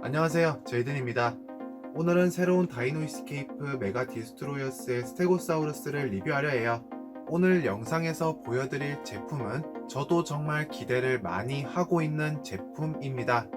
안녕하세요, 제이든입니다. 오늘은 새로운 다이노 이스케이프 메가 디스트로이어스의 스테고사우루스를 리뷰하려 해요. 오늘 영상에서 보여드릴 제품은 저도 정말 기대를 많이 하고 있는 제품입니다.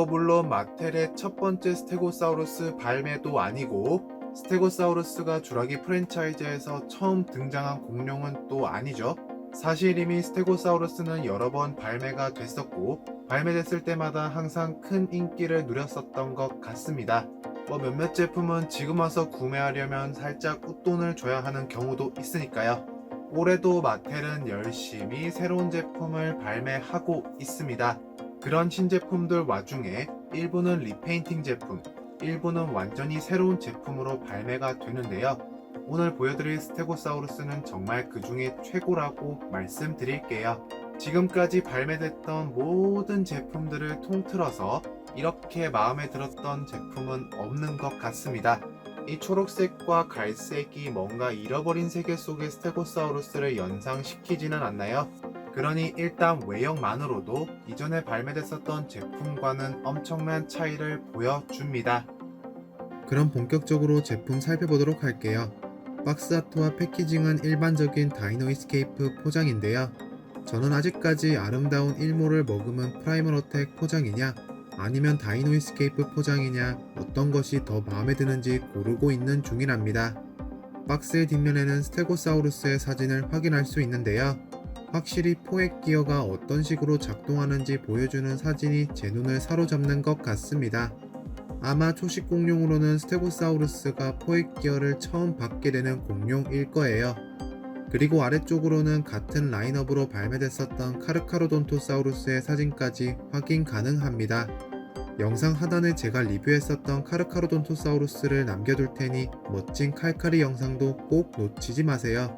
물론 마텔의 첫 번째 스테고사우루스 발매도 아니고 스테고사우루스가 주라기 프랜차이즈에서 처음 등장한 공룡은 또 아니죠. 사실 이미 스테고사우루스는 여러 번 발매가 됐었고 발매됐을 때마다 항상 큰 인기를 누렸었던 것 같습니다. 몇몇 제품은 지금 와서 구매하려면 살짝 웃돈을 줘야 하는 경우도 있으니까요. 올해도 마텔은 열심히 새로운 제품을 발매하고 있습니다. 그런 신제품들 와중에 일부는 리페인팅 제품, 일부는 완전히 새로운 제품으로 발매가 되는데요. 오늘 보여드릴 스테고사우루스는 정말 그 중에 최고라고 말씀드릴게요. 지금까지 발매됐던 모든 제품들을 통틀어서 이렇게 마음에 들었던 제품은 없는 것 같습니다. 이 초록색과 갈색이 뭔가 잃어버린 세계 속의 스테고사우루스를 연상시키지는 않나요? 그러니 일단 외형만으로도 이전에 발매됐었던 제품과는 엄청난 차이를 보여줍니다. 그럼 본격적으로 제품 살펴보도록 할게요. 박스 아트와 패키징은 일반적인 다이노 이스케이프 포장인데요. 저는 아직까지 아름다운 일몰을 머금은 프라이멀 어택 포장이냐 아니면 다이노 이스케이프 포장이냐 어떤 것이 더 마음에 드는지 고르고 있는 중이랍니다. 박스의 뒷면에는 스테고사우루스의 사진을 확인할 수 있는데요. 확실히 포획 기어가 어떤 식으로 작동하는지 보여주는 사진이 제 눈을 사로잡는 것 같습니다. 아마 초식 공룡으로는 스테고사우루스가 포획 기어를 처음 받게 되는 공룡일 거예요. 그리고 아래쪽으로는 같은 라인업으로 발매됐었던 카르카로돈토사우루스의 사진까지 확인 가능합니다. 영상 하단에 제가 리뷰했었던 카르카로돈토사우루스를 남겨둘 테니 멋진 칼칼이 영상도 꼭 놓치지 마세요.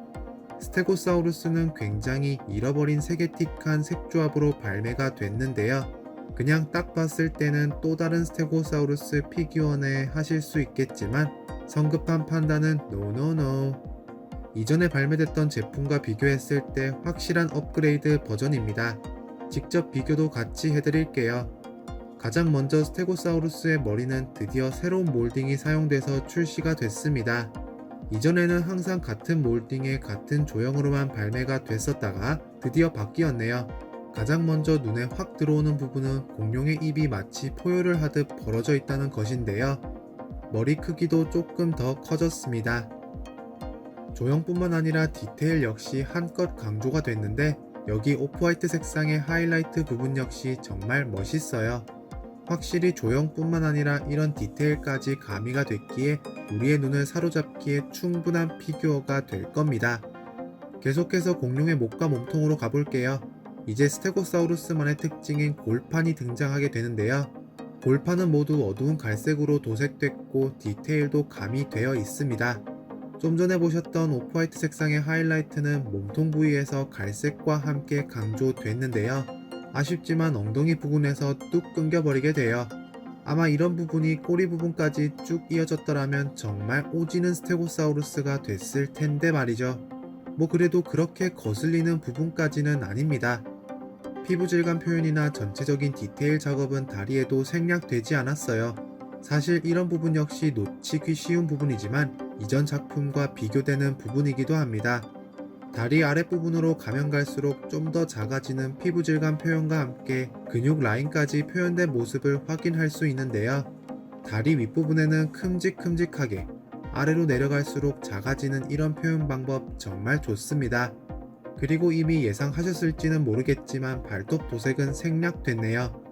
스테고사우루스는 굉장히 잃어버린 세계틱한 색조합으로 발매가 됐는데요. 그냥 딱 봤을 때는 또 다른 스테고사우루스 피규어네 하실 수 있겠지만 성급한 판단은 노노노. 이전에 발매됐던 제품과 비교했을 때 확실한 업그레이드 버전입니다. 직접 비교도 같이 해드릴게요. 가장 먼저 스테고사우루스의 머리는 드디어 새로운 몰딩이 사용돼서 출시가 됐습니다. 이전에는 항상 같은 몰딩에 같은 조형으로만 발매가 됐었다가 드디어 바뀌었네요. 가장 먼저 눈에 확 들어오는 부분은 공룡의 입이 마치 포효를 하듯 벌어져 있다는 것인데요. 머리 크기도 조금 더 커졌습니다. 조형뿐만 아니라 디테일 역시 한껏 강조가 됐는데 여기 오프화이트 색상의 하이라이트 부분 역시 정말 멋있어요. 확실히 조형뿐만 아니라 이런 디테일까지 가미가 됐기에 우리의 눈을 사로잡기에 충분한 피규어가 될 겁니다. 계속해서 공룡의 목과 몸통으로 가볼게요. 이제 스테고사우루스만의 특징인 골판이 등장하게 되는데요. 골판은 모두 어두운 갈색으로 도색됐고 디테일도 가미되어 있습니다. 좀 전에 보셨던 오프화이트 색상의 하이라이트는 몸통 부위에서 갈색과 함께 강조됐는데요. 아쉽지만 엉덩이 부분에서 뚝 끊겨버리게 돼요. 아마 이런 부분이 꼬리 부분까지 쭉 이어졌더라면 정말 오지는 스테고사우루스가 됐을 텐데 말이죠. 그래도 그렇게 거슬리는 부분까지는 아닙니다. 피부 질감 표현이나 전체적인 디테일 작업은 다리에도 생략되지 않았어요. 사실 이런 부분 역시 놓치기 쉬운 부분이지만 이전 작품과 비교되는 부분이기도 합니다. 다리 아랫부분으로 가면 갈수록 좀 더 작아지는 피부 질감 표현과 함께 근육 라인까지 표현된 모습을 확인할 수 있는데요. 다리 윗부분에는 큼직큼직하게 아래로 내려갈수록 작아지는 이런 표현 방법 정말 좋습니다. 그리고 이미 예상하셨을지는 모르겠지만 발톱 도색은 생략됐네요.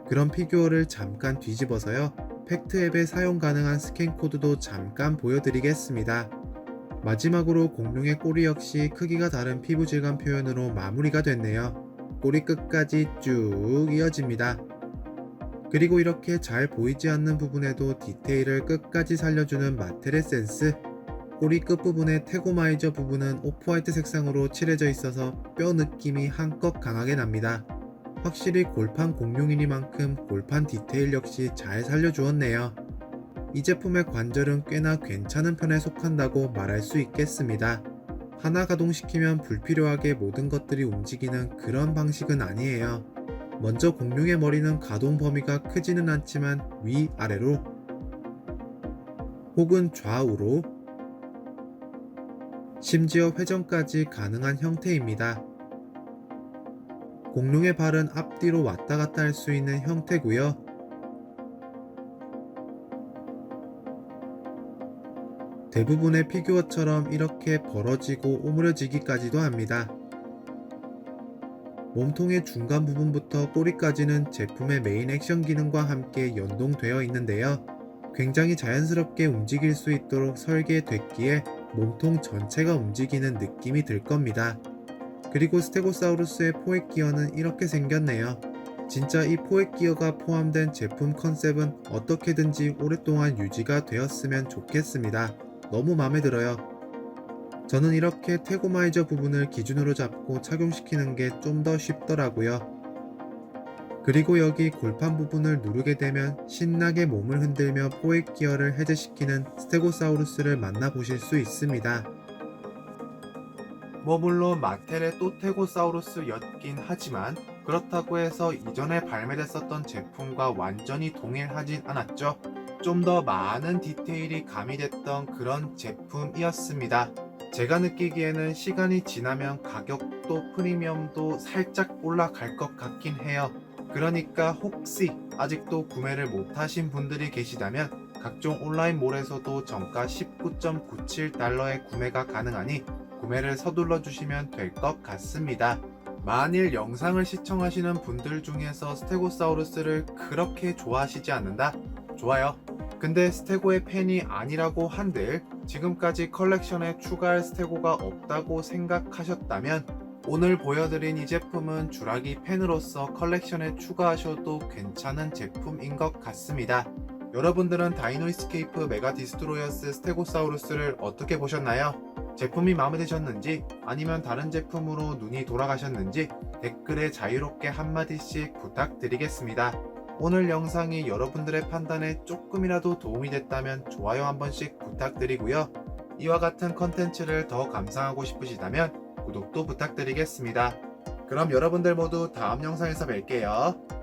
그런 피규어를 잠깐 뒤집어서요. 팩트 앱에 사용 가능한 스캔 코드도 잠깐 보여드리겠습니다. 마지막으로 공룡의 꼬리 역시 크기가 다른 피부 질감 표현으로 마무리가 됐네요. 꼬리 끝까지 쭉 이어집니다. 그리고 이렇게 잘 보이지 않는 부분에도 디테일을 끝까지 살려주는 마텔의 센스. 꼬리 끝부분의 테고마이저 부분은 오프화이트 색상으로 칠해져 있어서 뼈 느낌이 한껏 강하게 납니다. 확실히 골판 공룡이니만큼 골판 디테일 역시 잘 살려주었네요. 이 제품의 관절은 꽤나 괜찮은 편에 속한다고 말할 수 있겠습니다. 하나 가동시키면 불필요하게 모든 것들이 움직이는 그런 방식은 아니에요. 먼저 공룡의 머리는 가동 범위가 크지는 않지만 위아래로 혹은 좌우로 심지어 회전까지 가능한 형태입니다. 공룡의 발은 앞뒤로 왔다 갔다 할 수 있는 형태고요. 대부분의 피규어처럼 이렇게 벌어지고 오므려지기까지도 합니다. 몸통의 중간 부분부터 꼬리까지는 제품의 메인 액션 기능과 함께 연동되어 있는데요. 굉장히 자연스럽게 움직일 수 있도록 설계됐기에 몸통 전체가 움직이는 느낌이 들 겁니다. 그리고 스테고사우루스의 포획 기어는 이렇게 생겼네요. 진짜 이 포획 기어가 포함된 제품 컨셉은 어떻게든지 오랫동안 유지가 되었으면 좋겠습니다. 너무 마음에 들어요. 저는 이렇게 태고마이저 부분을 기준으로 잡고 착용시키는 게 좀 더 쉽더라고요. 그리고 여기 골판 부분을 누르게 되면 신나게 몸을 흔들며 포획 기어를 해제시키는 스테고사우루스를 만나보실 수 있습니다. 물론 마텔의 또 테고사우루스였긴 하지만 그렇다고 해서 이전에 발매됐었던 제품과 완전히 동일하진 않았죠. 좀 더 많은 디테일이 가미됐던 그런 제품이었습니다. 제가 느끼기에는 시간이 지나면 가격도 프리미엄도 살짝 올라갈 것 같긴 해요. 그러니까 혹시 아직도 구매를 못하신 분들이 계시다면 각종 온라인몰에서도 정가 19.97달러에 구매가 가능하니 구매를 서둘러 주시면 될 것 같습니다. 만일 영상을 시청하시는 분들 중에서 스테고사우루스를 그렇게 좋아하시지 않는다? 좋아요. 근데 스테고의 팬이 아니라고 한들 지금까지 컬렉션에 추가할 스테고가 없다고 생각하셨다면 오늘 보여드린 이 제품은 주라기 팬으로서 컬렉션에 추가하셔도 괜찮은 제품인 것 같습니다. 여러분들은 다이노이스케이프 메가 디스트로이어스 스테고사우루스를 어떻게 보셨나요? 제품이 마음에 드셨는지 아니면 다른 제품으로 눈이 돌아가셨는지 댓글에 자유롭게 한마디씩 부탁드리겠습니다. 오늘 영상이 여러분들의 판단에 조금이라도 도움이 됐다면 좋아요 한 번씩 부탁드리고요. 이와 같은 컨텐츠를 더 감상하고 싶으시다면 구독도 부탁드리겠습니다. 그럼 여러분들 모두 다음 영상에서 뵐게요.